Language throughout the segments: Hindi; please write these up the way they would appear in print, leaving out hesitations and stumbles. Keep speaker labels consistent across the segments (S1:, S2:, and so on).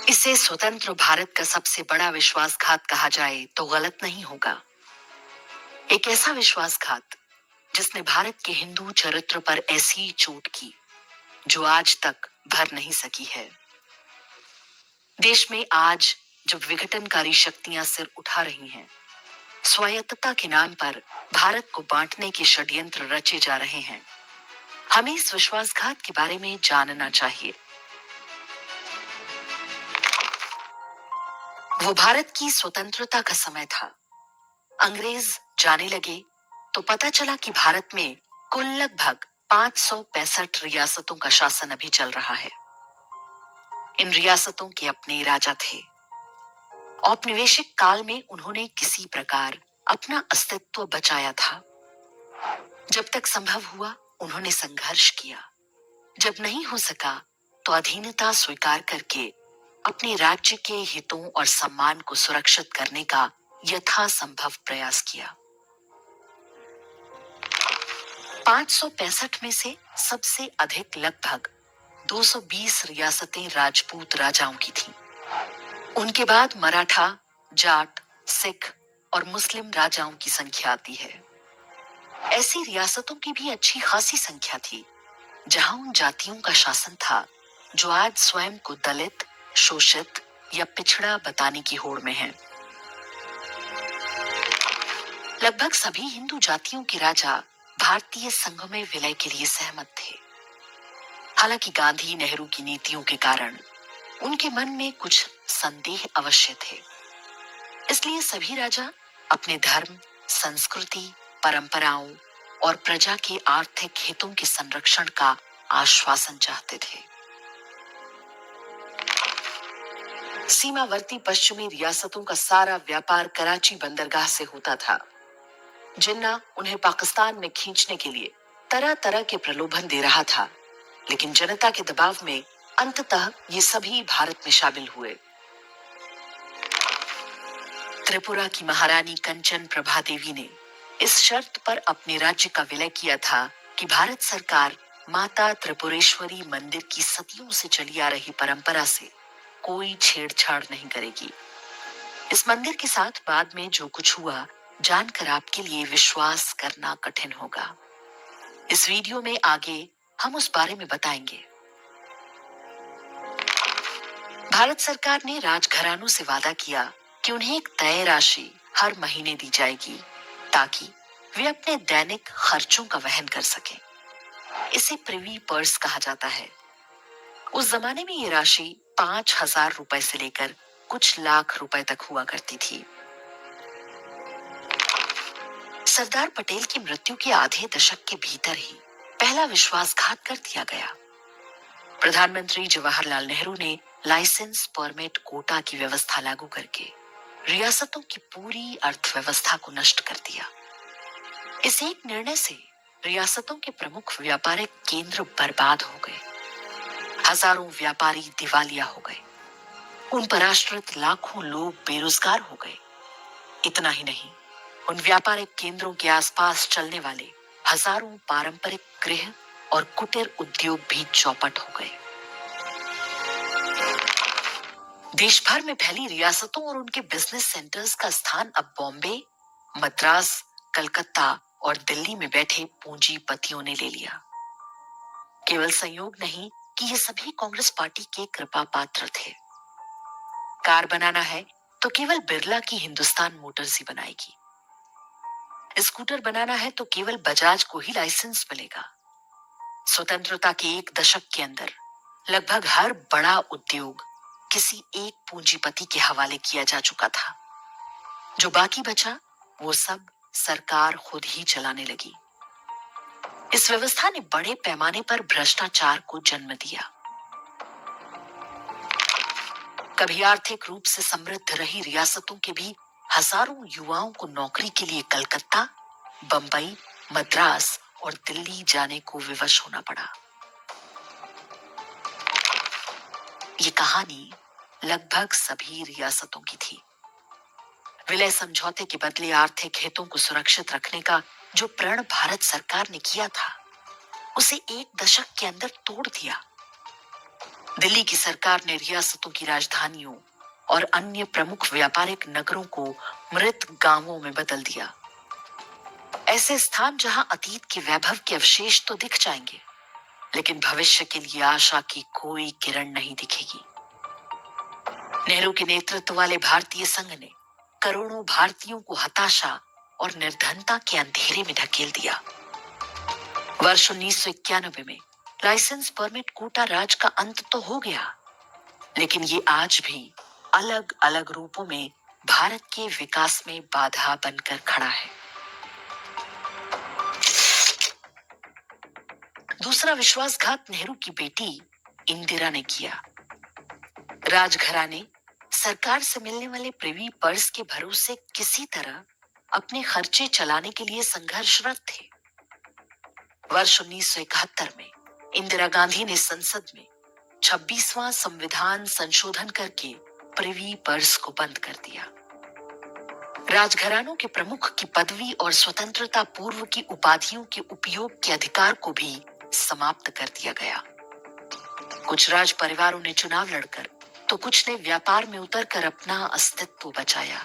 S1: इसे स्वतंत्र भारत का सबसे बड़ा विश्वासघात कहा जाए तो गलत नहीं होगा। एक ऐसा विश्वासघात जिसने भारत के हिंदू चरित्र पर ऐसी चोट की जो आज तक भर नहीं सकी है। देश में आज जब विघटनकारी शक्तियां सिर उठा रही हैं, स्वायत्तता के नाम पर भारत को बांटने के षड्यंत्र रचे जा रहे हैं, हमें इस विश्वासघात के बारे में जानना चाहिए। वो भारत की स्वतंत्रता का समय था। अंग्रेज जाने लगे तो पता चला कि भारत में कुल लगभग 565 रियासतों का शासन अभी चल रहा है। इन रियासतों के अपने राजा थे। औपनिवेशिक काल में उन्होंने किसी प्रकार अपना अस्तित्व बचाया था। जब तक संभव हुआ उन्होंने संघर्ष किया। जब नहीं हो सका तो अधीनता स्वीकार करके अपने राज्य के हितों और सम्मान को सुरक्षित करने का यथासंभव प्रयास किया। 565 में से सबसे अधिक लगभग 220 रियासतें राजपूत राजाओं की थीं। उनके बाद मराठा, जाट, सिख और मुस्लिम राजाओं की संख्या आती है। ऐसी रियासतों की भी अच्छी खासी संख्या थी जहां उन जातियों का शासन था जो आज स्वयं को दलित, शोषित या पिछड़ा बताने की होड़ में हैं। लगभग सभी हिंदू जातियों के राजा भारतीय संघ में विलय के लिए सहमत थे। हालांकि गांधी नेहरू की नीतियों के कारण उनके मन में कुछ संदेह अवश्य थे। इसलिए सभी राजा अपने धर्म, संस्कृति, परंपराओं और प्रजा के आर्थिक हितों के संरक्षण का आश्वासन चाहते थे। सीमावर्ती पश्चिमी रियासतों का सारा व्यापार कराची बंदरगाह से होता था। जिन्ना उन्हें पाकिस्तान में खींचने के लिए तरह तरह के प्रलोभन दे रहा था, लेकिन जनता के दबाव में अंततः ये सभी भारत में शामिल हुए। त्रिपुरा की महारानी कंचन प्रभा देवी ने इस शर्त पर अपने राज्य का विलय किया था कि भारत सरकार माता त्रिपुरेश्वरी मंदिर की सदियों से चली आ रही परंपरा से कोई छेड़छाड़ नहीं करेगी। इस मंदिर के साथ बाद में जो कुछ हुआ जानकर आपके लिए विश्वास करना कठिन होगा। इस वीडियो में आगे हम उस बारे में बताएंगे। भारत सरकार ने राजघरानों से वादा किया कि उन्हें एक तय राशि हर महीने दी जाएगी ताकि वे अपने दैनिक खर्चों का वहन कर सकें। इसे प्रिवी पर्स कहा जाता है। उस जमाने में ये राशि 5,000 रुपए से लेकर कुछ लाख रुपए तक हुआ करती थी। सरदार पटेल की मृत्यु के आधे दशक के भीतर ही पहला विश्वासघात कर दिया गया। प्रधानमंत्री जवाहरलाल नेहरू ने लाइसेंस परमिट कोटा की व्यवस्था लागू करके रियासतों की पूरी अर्थव्यवस्था को नष्ट कर दिया। इस एक निर्णय से रियासतों के प्रमुख व्यापारिक केंद्र बर्बाद हो गए। हजारों व्यापारी दिवालिया हो गए। उन पर आश्रित लाखों लोग बेरोजगार हो गए। इतना ही नहीं, उन व्यापारिक केंद्रों के आसपास चलने वाले हजारों पारंपरिक गृह और कुटीर उद्योग भी चौपट हो गए। देश भर में फैली रियासतों और उनके बिजनेस सेंटर्स का स्थान अब बॉम्बे, मद्रास, कलकत्ता और दिल्ली में बैठे पूंजीपतियों ने ले लिया। केवल संयोग नहीं कि ये सभी कांग्रेस पार्टी के कृपा पात्र थे। कार बनाना है तो केवल बिरला की हिंदुस्तान मोटर्स ही बनाएगी। स्कूटर बनाना है तो केवल बजाज को ही लाइसेंस मिलेगा। स्वतंत्रता के एक दशक के अंदर लगभग हर बड़ा उद्योग किसी एक पूंजीपति के हवाले किया जा चुका था। जो बाकी बचा वो सब सरकार खुद ही चलाने लगी। इस व्यवस्था ने बड़े पैमाने पर भ्रष्टाचार को जन्म दिया। कभी आर्थिक रूप से समृद्ध रही रियासतों के भी हजारों युवाओं को नौकरी के लिए कलकत्ता, बंबई, मद्रास और दिल्ली जाने को विवश होना पड़ा। ये कहानी लगभग सभी रियासतों की थी। विलय समझौते के बदले आर्थिक हितों को सुरक्षित रखने का जो प्रण भारत सरकार ने किया था, उसे एक दशक के अंदर तोड़ दिया। दिल्ली की सरकार ने रियासतों की राजधानियों और अन्य प्रमुख व्यापारिक नगरों को मृत गांवों में बदल दिया। ऐसे स्थान जहां अतीत के वैभव के अवशेष तो दिख जाएंगे, लेकिन भविष्य के लिए आशा की कोई किरण नहीं दिखेगी। नेहरू के नेतृत्व वाले भारतीय संघ ने करोड़ों भारतीयों को हताशा और निर्धनता के अंधेरे में ढकेल दिया। वर्ष 1991 में लाइसेंस परमिट कोटा राज का अंत तो हो गया, लेकिन ये आज भी अलग अलग रूपों में भारत के विकास में बाधा बनकर खड़ा है। दूसरा विश्वासघात नेहरू की बेटी इंदिरा ने किया। राजघराने सरकार से मिलने वाले प्रिवी पर्स के भरोसे किसी तरह अपने खर्चे चलाने के लिए संघर्षरत थे। वर्ष 1971 में इंदिरा गांधी ने संसद में 26वां संविधान संशोधन करके प्रिवी पर्स को बंद कर दिया। राजघरानों के प्रमुख की पदवी और स्वतंत्रता पूर्व की उपाधियों के उपयोग के अधिकार को भी समाप्त कर दिया गया। कुछ राज परिवारों ने चुनाव लड़कर तो कुछ ने व्यापार में उतरकर अपना अस्तित्व बचाया।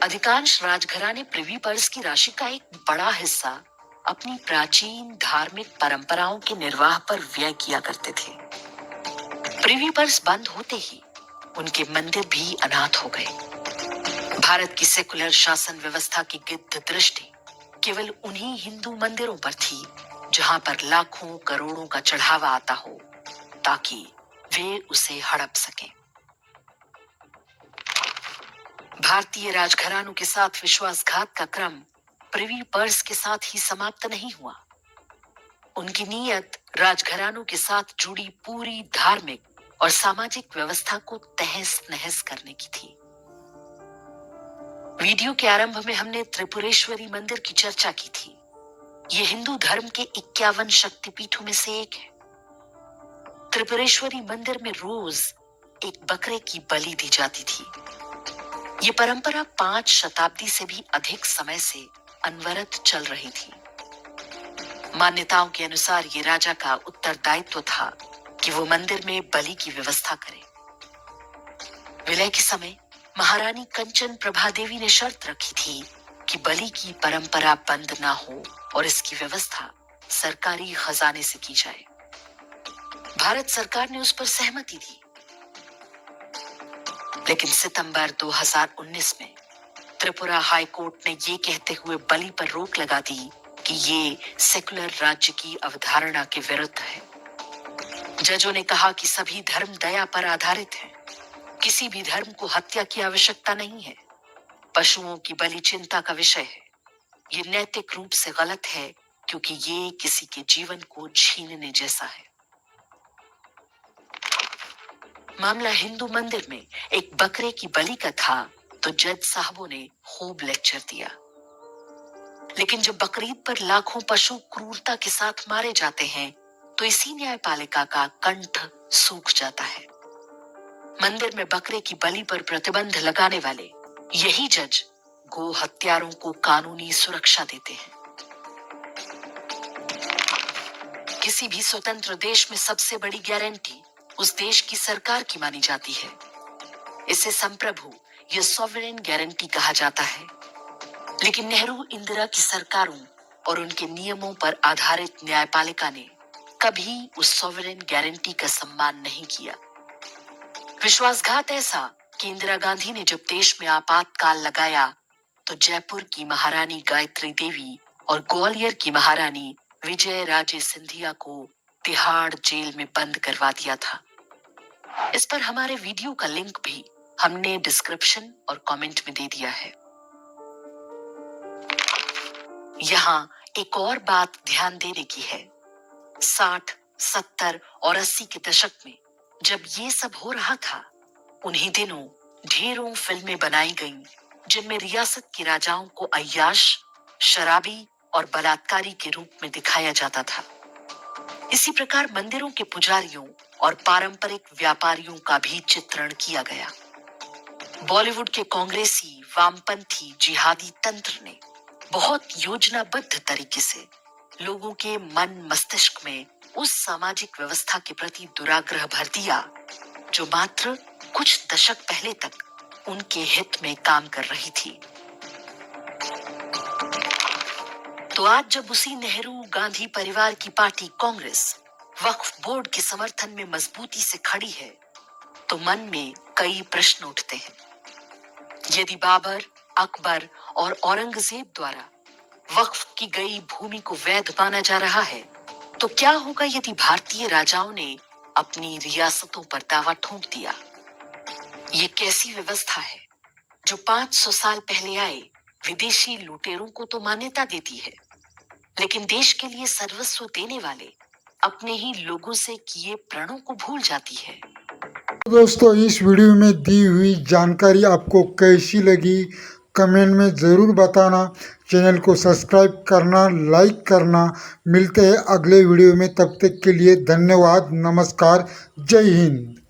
S1: अधिकांश राजघराने प्रिवी पर्स की राशि का एक बड़ा हिस्सा अपनी प्राचीन धार्मिक परंपराओं के निर्वाह पर व्यय किया करते थे। प्रिवी पर्स बंद होते ही उनके मंदिर भी अनाथ हो गए। भारत की सेकुलर शासन व्यवस्था की गिद्ध दृष्टि केवल उन्हीं हिंदू मंदिरों पर थी जहां पर लाखों करोड़ों का चढ़ावा आता हो, ताकि वे उसे हड़प सकें। भारतीय राजघरानों के साथ विश्वासघात का क्रम प्रिवी पर्स के साथ ही समाप्त नहीं हुआ। उनकी नीयत राजघरानों के साथ जुड़ी पूरी धार्मिक और सामाजिक व्यवस्था को तहस नहस करने की थी। वीडियो के आरंभ में हमने त्रिपुरेश्वरी मंदिर की चर्चा की थी। यह हिंदू धर्म के 51 शक्तिपीठों में से एक है। त्रिपुरेश्वरी मंदिर में रोज एक बकरे की बलि दी जाती थी। ये परंपरा 5 शताब्दी से भी अधिक समय से अनवरत चल रही थी। मान्यताओं के अनुसार ये राजा का उत्तरदायित्व था कि वो मंदिर में बलि की व्यवस्था करे। विलय के समय महारानी कंचन प्रभा देवी ने शर्त रखी थी कि बलि की परंपरा बंद ना हो और इसकी व्यवस्था सरकारी खजाने से की जाए। भारत सरकार ने उस पर सहमति दी, लेकिन सितंबर 2019 में त्रिपुरा हाई कोर्ट ने ये कहते हुए बलि पर रोक लगा दी कि ये सेकुलर राज्य की अवधारणा के विरुद्ध है। जजों ने कहा कि सभी धर्म दया पर आधारित हैं। किसी भी धर्म को हत्या की आवश्यकता नहीं है। पशुओं की बलि चिंता का विषय है। ये नैतिक रूप से गलत है, क्योंकि ये किसी के जीवन को छीनने जैसा है। मामला हिंदू मंदिर में एक बकरे की बलि का था तो जज साहबों ने खूब लेक्चर दिया। लेकिन जब बकरीद पर लाखों पशु क्रूरता के साथ मारे जाते हैं तो इसी न्यायपालिका का कंठ सूख जाता है। मंदिर में बकरे की बलि पर प्रतिबंध लगाने वाले यही जज गो हत्यारों को कानूनी सुरक्षा देते हैं। किसी भी स्वतंत्र देश में सबसे बड़ी गारंटी उस देश की सरकार की मानी जाती है। इसे संप्रभु या सॉवरेन गारंटी कहा जाता है। लेकिन नेहरू इंदिरा की सरकारों और उनके नियमों पर आधारित न्यायपालिका ने कभी उस सॉवरेन गारंटी का सम्मान नहीं किया। विश्वासघात ऐसा कि इंदिरा गांधी ने जब देश में आपातकाल लगाया तो जयपुर की महारानी गायत्री देवी और ग्वालियर की महारानी विजय राजे सिंधिया को तिहाड़ जेल में बंद करवा दिया था। इस पर हमारे वीडियो का लिंक भी हमने डिस्क्रिप्शन और कमेंट में दे दिया है। यहाँ एक और बात ध्यान देने की है। 60, 70 और 80 के दशक में जब ये सब हो रहा था, उन्हीं दिनों ढेरों फिल्में बनाई गईं, जिनमें रियासत के राजाओं को अय्याश, शराबी और बलात्कारी के रूप में दिखाया जाता था। इसी प्रकार मंदिरों के पुजारियों और पारंपरिक व्यापारियों का भी चित्रण किया गया। बॉलीवुड के कांग्रेसी, वामपंथी, जिहादी तंत्र ने बहुत योजनाबद्ध तरीके से लोगों के मन मस्तिष्क में उस सामाजिक व्यवस्था के प्रति दुराग्रह भर दिया जो मात्र कुछ दशक पहले तक उनके हित में काम कर रही थी। तो आज जब उसी नेहरू गांधी परिवार की पार्टी कांग्रेस वक्फ बोर्ड के समर्थन में मजबूती से खड़ी है, तो मन में कई प्रश्न उठते हैं। यदि बाबर, अकबर और औरंगजेब द्वारा वक्फ की गई भूमि को वैध माना जा रहा है, तो क्या होगा यदि भारतीय राजाओं ने अपनी रियासतों पर दावा ठोक दिया? ये कैसी व्यवस्था है जो 500 साल पहले आए विदेशी लुटेरों को तो मान्यता देती है, लेकिन देश के लिए सर्वस्व देने वाले अपने ही लोगों से किए प्रणों को भूल जाती है।
S2: दोस्तों, इस वीडियो में दी हुई जानकारी आपको कैसी लगी कमेंट में ज़रूर बताना। चैनल को सब्सक्राइब करना, लाइक करना। मिलते हैं अगले वीडियो में, तब तक के लिए धन्यवाद। नमस्कार, जय हिंद।